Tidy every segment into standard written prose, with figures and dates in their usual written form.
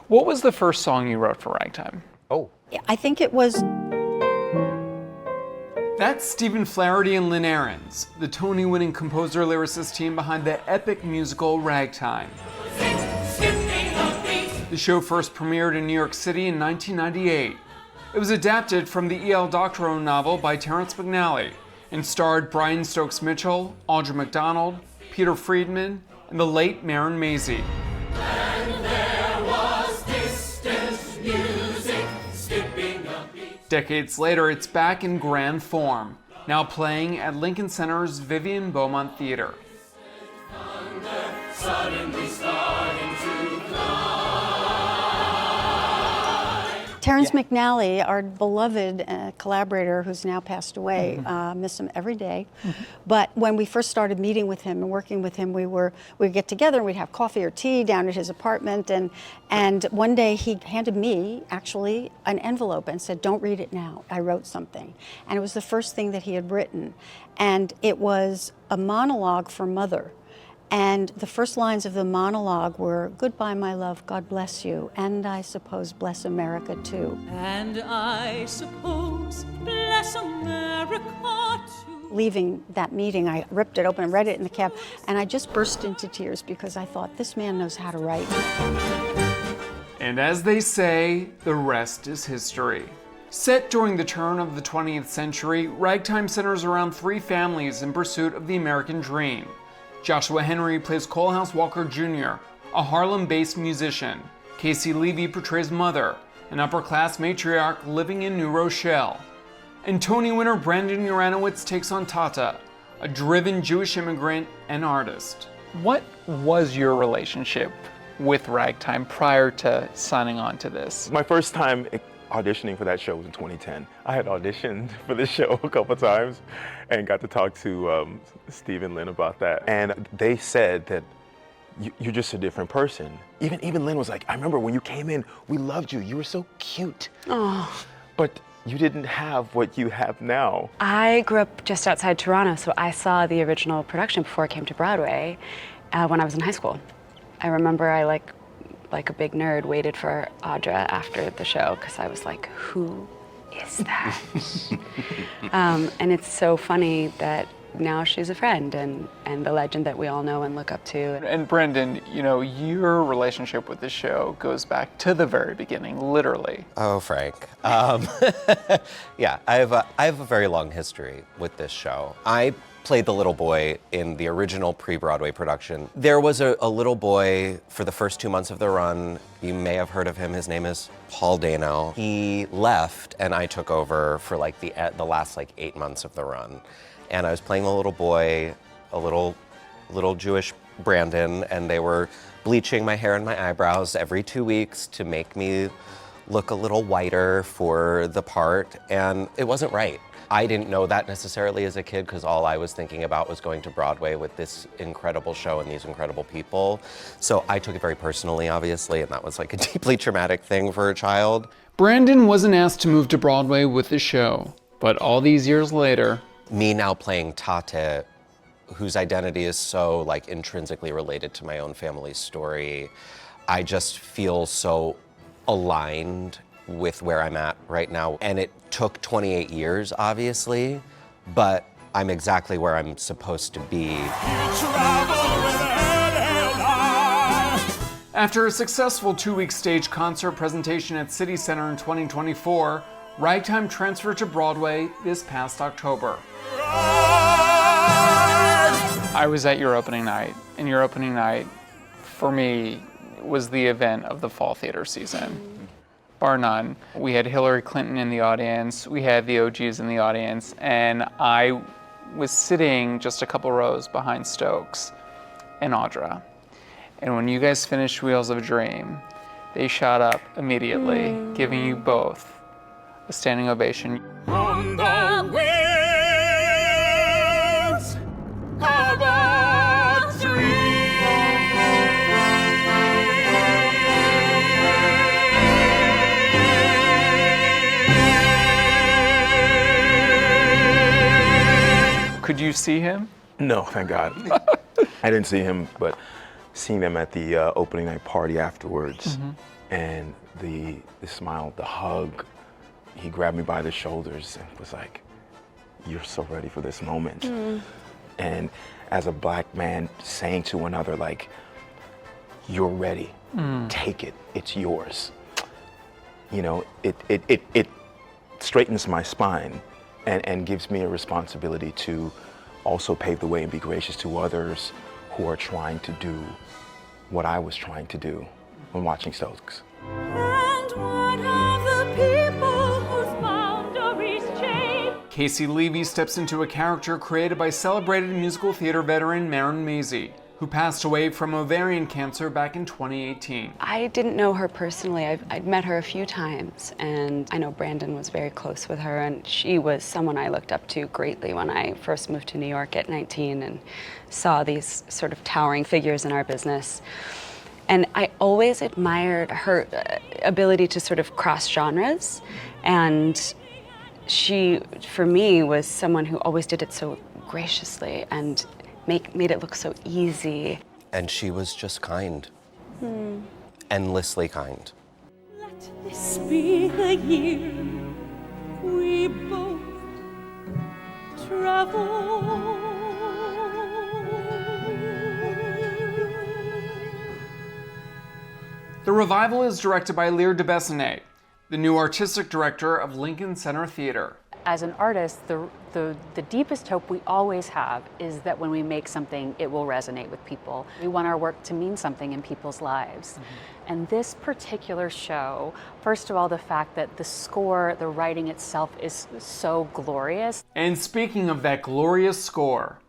What was the first song you wrote for Ragtime? Oh. I think it was... That's Stephen Flaherty and Lynn Ahrens, the Tony-winning composer-lyricist team behind the epic musical Ragtime. The show first premiered in New York City in 1998. It was adapted from the E.L. Doctorow novel by Terrence McNally and starred Brian Stokes Mitchell, Audra McDonald, Peter Friedman, and the late Marin Mazzie. Decades later, it's back in grand form, now playing at Lincoln Center's Vivian Beaumont Theater. Terrence McNally, our beloved collaborator who's now passed away, miss him every day. But when we first started meeting with him and working with him, we'd get together and we'd have coffee or tea down at his apartment. And one day he handed me, actually, an envelope and said, "Don't read it now. I wrote something." And it was the first thing that he had written. And it was a monologue for Mother. And the first lines of the monologue were, "Goodbye, my love, God bless you, and I suppose bless America too." And I suppose bless America too. Leaving that meeting, I ripped it open and read it in the cab, and I just burst into tears because I thought, this man knows how to write. And as they say, the rest is history. Set during the turn of the 20th century, Ragtime centers around three families in pursuit of the American dream. Joshua Henry plays Coalhouse Walker Jr., a Harlem-based musician. Casey Levy portrays Mother, an upper-class matriarch living in New Rochelle. And Tony winner Brandon Uranowitz takes on Tata, a driven Jewish immigrant and artist. What was your relationship with Ragtime prior to signing on to this? My first time auditioning for that show was in 2010. I had auditioned for this show a couple times and got to talk to Steve and Lynn about that. And they said that you're just a different person. Even Lynn was like, "I remember when you came in, we loved you. You were so cute." Oh. But you didn't have what you have now. I grew up just outside Toronto, so I saw the original production before it came to Broadway when I was in high school. I remember I like a big nerd, waited for Audra after the show because I was like, who is that? And it's so funny that now she's a friend and the legend that we all know and look up to. And Brendan, you know, your relationship with the show goes back to the very beginning, literally. Oh, Frank. Yeah, I have a very long history with this show. I played the little boy in the original pre-Broadway production. There was a little boy for the first 2 months of the run. You may have heard of him. His name is Paul Dano. He left and I took over for like the last 8 months of the run. And I was playing the little boy, a little Jewish Brandon, and they were bleaching my hair and my eyebrows every 2 weeks to make me look a little whiter for the part, and it wasn't right. I didn't know that necessarily as a kid because all I was thinking about was going to Broadway with this incredible show and these incredible people. So I took it very personally, obviously, and that was like a deeply traumatic thing for a child. Brandon wasn't asked to move to Broadway with the show, but all these years later, me now playing Tate, whose identity is so intrinsically related to my own family's story, I just feel so aligned with where I'm at right now. And it took 28 years, obviously, but I'm exactly where I'm supposed to be. After a successful 2-week stage concert presentation at City Center in 2024, Ragtime transferred to Broadway this past October. I was at your opening night, and your opening night, for me, was the event of the fall theater season. Bar none. We had Hillary Clinton in the audience, we had the OGs in the audience, and I was sitting just a couple rows behind Stokes and Audra. And when you guys finished Wheels of a Dream, they shot up immediately, giving you both a standing ovation. On the wheels of a dream. Could you see him? No, thank God. I didn't see him, but seeing them at the opening night party afterwards, And the smile, the hug, he grabbed me by the shoulders and was like, "You're so ready for this moment." And as a Black man saying to another, like, "You're ready, take it, it's yours." You know, it straightens my spine and gives me a responsibility to also pave the way and be gracious to others who are trying to do what I was trying to do when watching Stokes. And what of the people whose boundaries change? Casey Levy steps into a character created by celebrated musical theater veteran Marin, who passed away from ovarian cancer back in 2018. I didn't know her personally. I'd met her a few times, and I know Brandon was very close with her, and she was someone I looked up to greatly when I first moved to New York at 19 and saw these sort of towering figures in our business. And I always admired her ability to sort of cross genres, and she, for me, was someone who always did it so graciously and made it look so easy. And she was just kind. Endlessly kind. Let this be the year we both travel. The revival is directed by Lear DeBessonnet, the new artistic director of Lincoln Center Theater. As an artist, the deepest hope we always have is that when we make something, it will resonate with people. We want our work to mean something in people's lives. And this particular show, first of all, the fact that the score, the writing itself is so glorious. And speaking of that glorious score,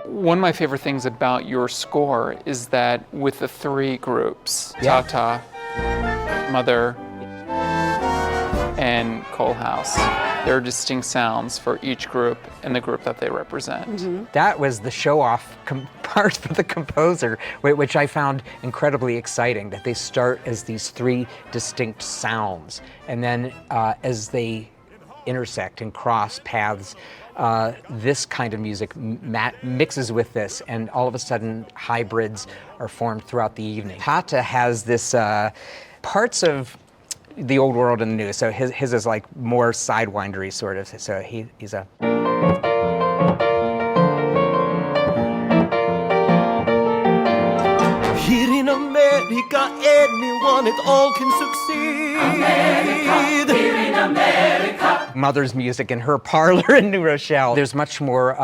one of my favorite things about your score is that with the three groups, Tata, Mother, and Coal House, there are distinct sounds for each group and the group that they represent. That was the show-off part for the composer, which I found incredibly exciting, that they start as these three distinct sounds, and then as they intersect and cross paths, this kind of music mixes with this, and all of a sudden hybrids are formed throughout the evening. Tata has this parts of the old world and the new, so his is like more sidewindery sort of, so he's a... Here in America, anyone at all can succeed. America, here in America. Mother's music in her parlor in New Rochelle. There's much more,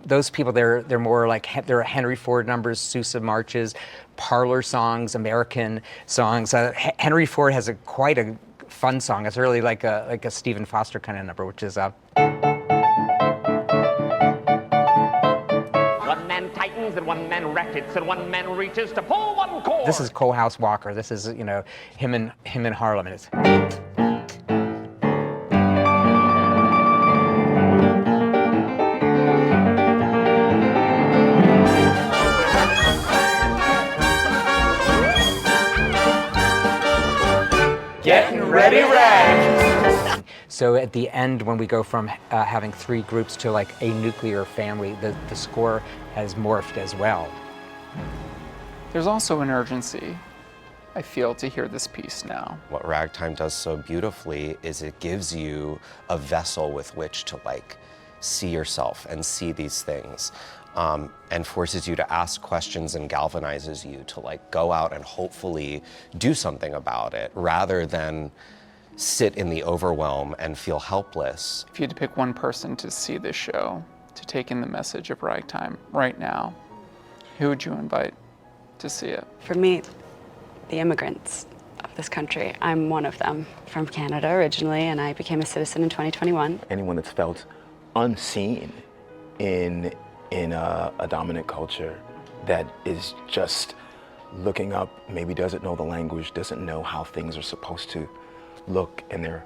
those people, they're more like, they're Henry Ford numbers, Sousa marches, parlor songs, American songs. Henry Ford has quite a fun song. It's really like a Stephen Foster kind of number, which is One man tightens and one man rackets and one man reaches to pull one cord. This is Coal House Walker. This is, you know, him in Harlem. And it's... Getting ready, Rag! So at the end, when we go from having three groups to like a nuclear family, the score has morphed as well. There's also an urgency, I feel, to hear this piece now. What Ragtime does so beautifully is it gives you a vessel with which to like see yourself and see these things. And forces you to ask questions and galvanizes you to like go out and hopefully do something about it rather than sit in the overwhelm and feel helpless. If you had to pick one person to see this show, to take in the message of Ragtime right now, who would you invite to see it? For me, the immigrants of this country. I'm one of them, from Canada originally, and I became a citizen in 2021. Anyone that's felt unseen in a dominant culture that is just looking up, maybe doesn't know the language, doesn't know how things are supposed to look, and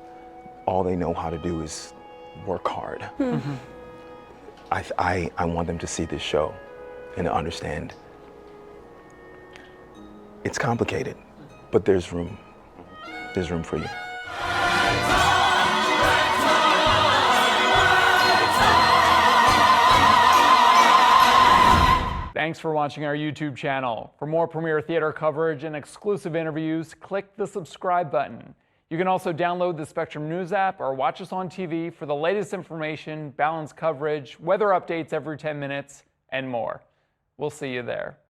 all they know how to do is work hard. Mm-hmm. I want them to see this show and to understand it's complicated, but there's room for you. Thanks for watching our YouTube channel. For more premiere theater coverage and exclusive interviews, click the subscribe button. You can also download the Spectrum News app or watch us on TV for the latest information, balanced coverage, weather updates every 10 minutes, and more. We'll see you there.